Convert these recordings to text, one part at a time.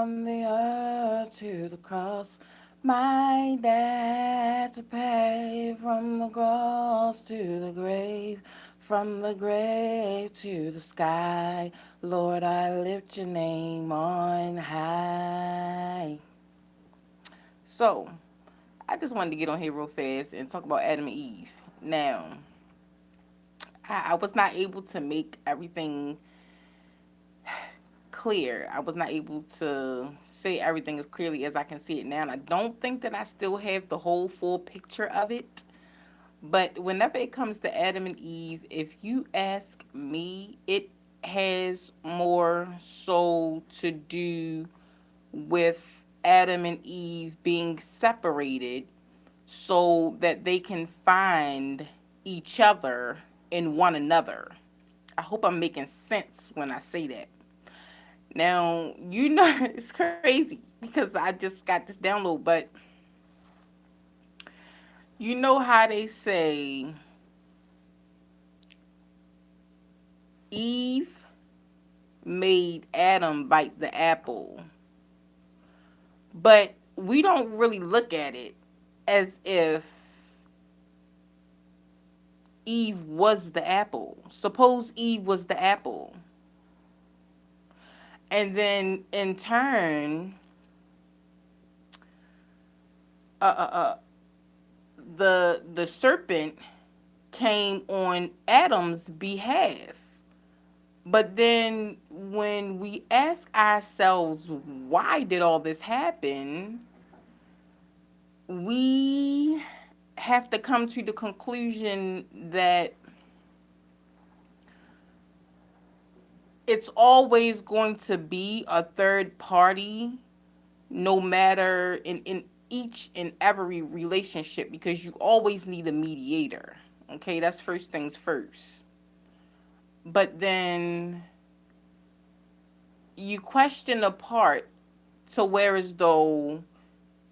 from the earth to the cross. My debt to pay from the cross to the grave, from the grave to the sky. Lord, I lift your name on high. So, I just wanted to get on here real fast and talk about Adam and Eve. Now, I was not able to make everything clear. I was not able to say everything as clearly as I can see it now. And I don't think that I still have the whole full picture of it. But whenever it comes to Adam and Eve, if you ask me, it has more so to do with Adam and Eve being separated so that they can find each other in one another. I hope I'm making sense when I say that. Now, it's crazy because I just got this download, but you know how they say Eve made Adam bite the apple, but we don't really look at it as if Eve was the apple. Suppose Eve was the apple. And then in turn, uh, uh, uh, the serpent came on Adam's behalf. But then when we ask ourselves, why did all this happen? We have to come to the conclusion that it's always going to be a third party, no matter in each and every relationship, because you always need a mediator. Okay, that's first things first. But then you question the part to where as though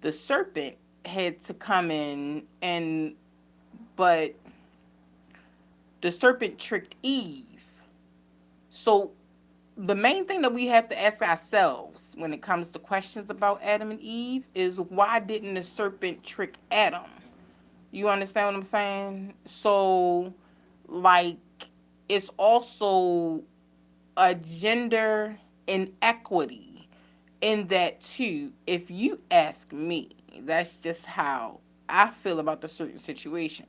the serpent had to come in but the serpent tricked Eve. So the main thing that we have to ask ourselves when it comes to questions about Adam and Eve is, why didn't the serpent trick Adam? You understand what I'm saying? So, like, it's also a gender inequity in that too. If you ask me, that's just how I feel about the certain situation.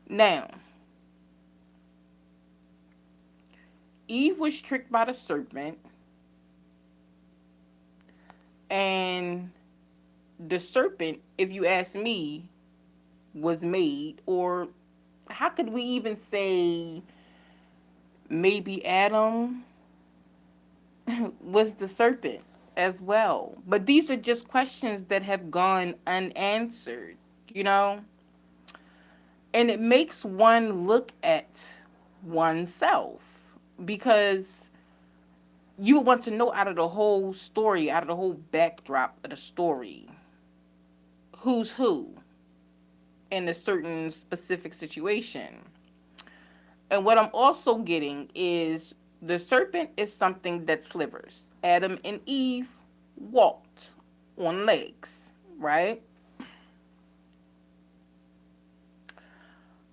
Now, Eve was tricked by the serpent, and the serpent, if you ask me, was made, or how could we even say maybe Adam was the serpent as well? But these are just questions that have gone unanswered, you know? And it makes one look at oneself, because you would want to know, out of the whole story, out of the whole backdrop of the story, who's who in a certain specific situation. And what I'm also getting is, the serpent is something that slivers. Adam and Eve walked on legs, right?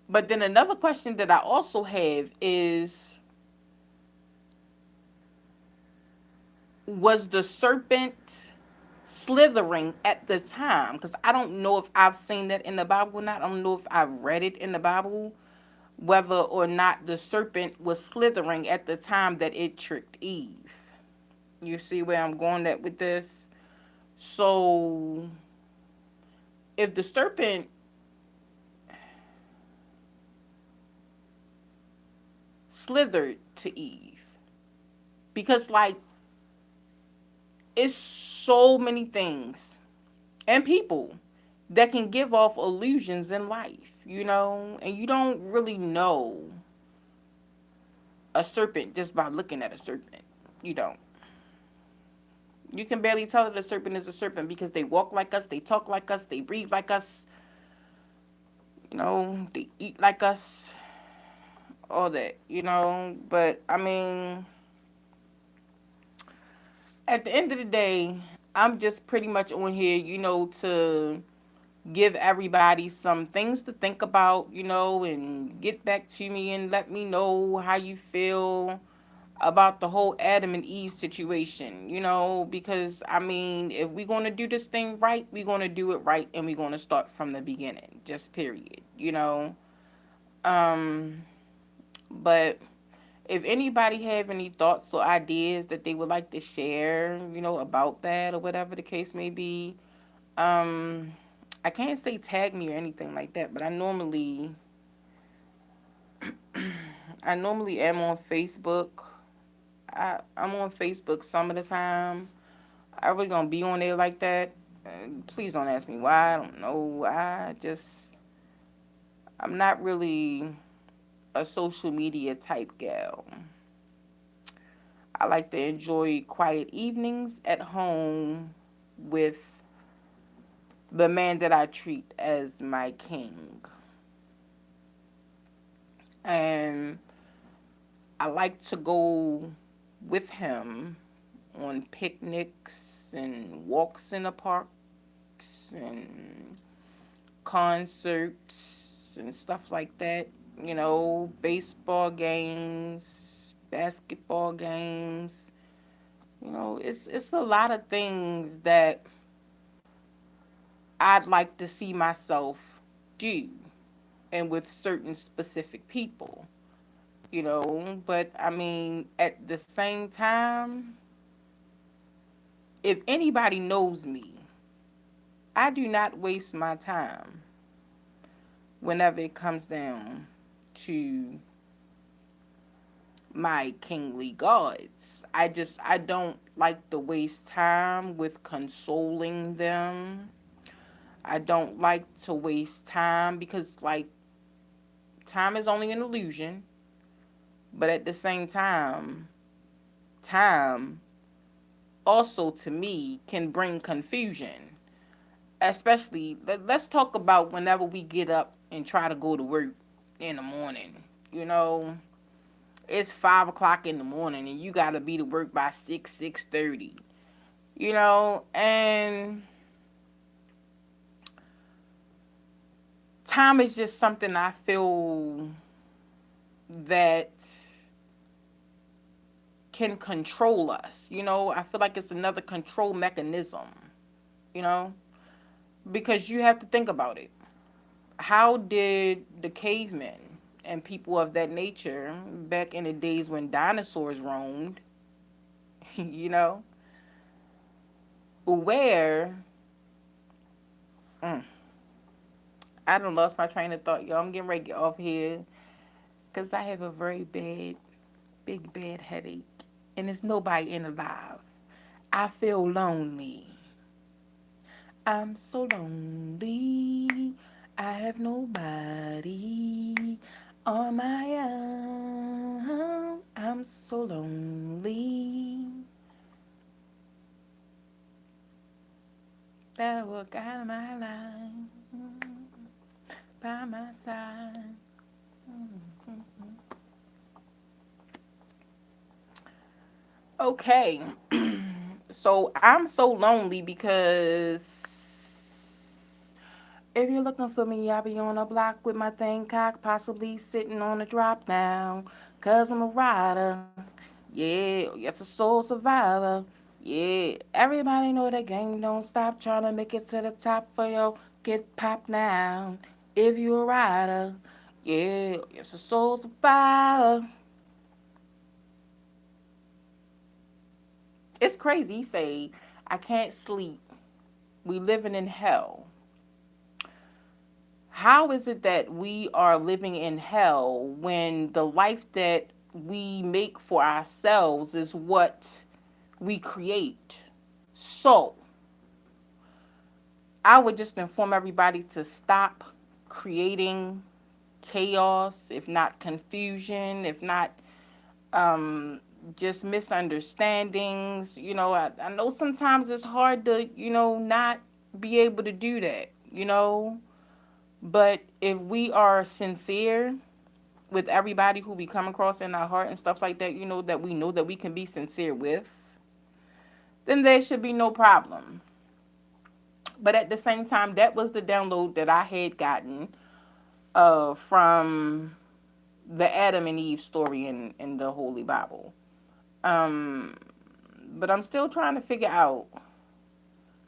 But then another question that I also have is, was the serpent slithering at the time? Because I don't know if I've seen that in the Bible or not. I don't know if I've read it in the Bible, whether or not the serpent was slithering at the time that it tricked Eve. You see where I'm going at with this? So, if the serpent slithered to Eve, because, like, it's so many things and people that can give off illusions in life, and you don't really know a serpent just by looking at a serpent. You don't. You can barely tell that a serpent is a serpent because they walk like us, they talk like us, they breathe like us, they eat like us, all that. But I mean, at the end of the day, I'm just pretty much on here, to give everybody some things to think about, and get back to me and let me know how you feel about the whole Adam and Eve situation, because I mean, if we're going to do this thing right, we're going to do it right and we're going to start from the beginning, just period. Um, but if anybody have any thoughts or ideas that they would like to share, about that or whatever the case may be, um, I can't say tag me or anything like that, but I normally am on Facebook. I'm on Facebook some of the time. I really don't be on there like that. Please don't ask me why. I don't know. I'm not really a social media type gal. I like to enjoy quiet evenings at home with the man that I treat as my king. And I like to go with him on picnics and walks in the parks and concerts and stuff like that. Baseball games, basketball games. It's a lot of things that I'd like to see myself do and with certain specific people. But I mean, at the same time, if anybody knows me, I do not waste my time whenever it comes down to my kingly gods. I don't like to waste time with consoling them. I don't like to waste time because like time is only an illusion, but at the same time also to me can bring confusion. Especially let's talk about whenever we get up and try to go to work in the morning. You know, it's 5 o'clock in the morning and you gotta be to work by 6:30. And time is just something I feel that can control us. I feel like it's another control mechanism. You know, because you have to think about it. How did the cavemen and people of that nature back in the days when dinosaurs roamed, you know, where mm, I done lost my train of thought, y'all. I'm getting ready to get off here because I have a very big bad headache, and there's nobody in alive. I feel lonely. I'm so lonely. I have nobody on my own. I'm so lonely that I walk out of my life by my side. Okay, so I'm so lonely because if you're looking for me, I'll be on a block with my thing cocked, possibly sitting on a drop down. Cause I'm a rider. Yeah, yes, a soul survivor. Yeah, everybody know the game don't stop trying to make it to the top for yo. Get popped now. If you a rider. Yeah, yes, a soul survivor. It's crazy. You say, I can't sleep. We living in hell. How is it that we are living in hell when the life that we make for ourselves is what we create? So, I would just inform everybody to stop creating chaos, if not confusion, if not just misunderstandings. I know sometimes it's hard to, not be able to do that. But if we are sincere with everybody who we come across in our heart and stuff like that, that we know that we can be sincere with, then there should be no problem. But at the same time, that was the download that I had gotten from the Adam and Eve story in the Holy Bible. Um, but I'm still trying to figure out,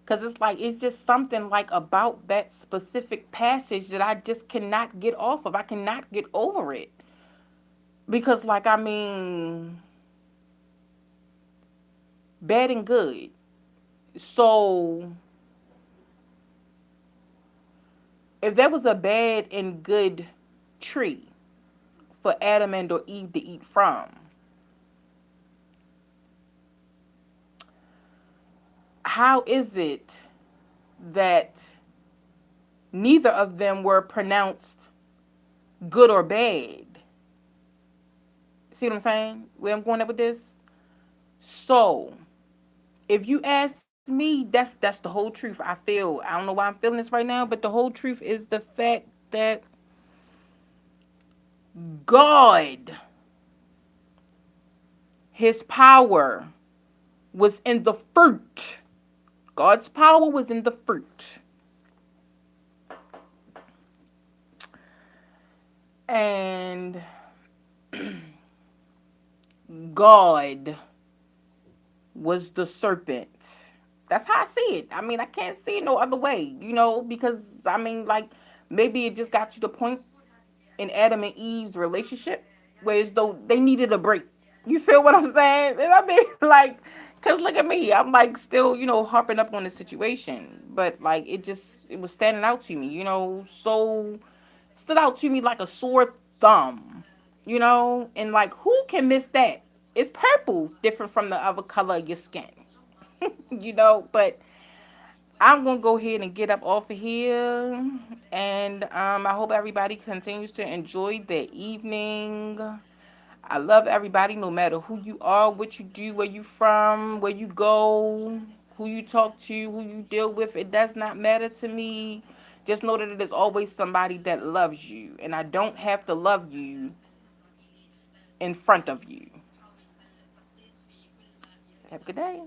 because it's like, it's just something like about that specific passage that I just cannot get off of. I cannot get over it. Because, like, I mean, bad and good. So, if there was a bad and good tree for Adam and or Eve to eat from, how is it that neither of them were pronounced good or bad? See what I'm saying? Where I'm going up with this? So, if you ask me, that's the whole truth. I don't know why I'm feeling this right now, but the whole truth is the fact that God, his power was in the fruit. God's power was in the fruit. And God was the serpent. That's how I see it. I mean, I can't see it no other way, because I mean, like, maybe it just got to the point in Adam and Eve's relationship where as though they needed a break. You feel what I'm saying? And I mean, like, cause look at me, I'm like still, harping up on the situation, but like it was standing out to me, so stood out to me like a sore thumb, and like who can miss that? It's purple, different from the other color of your skin, but I'm gonna go ahead and get up off of here, and I hope everybody continues to enjoy their evening. I love everybody, no matter who you are, what you do, where you from, where you go, who you talk to, who you deal with. It does not matter to me. Just know that there's always somebody that loves you, and I don't have to love you in front of you. Have a good day.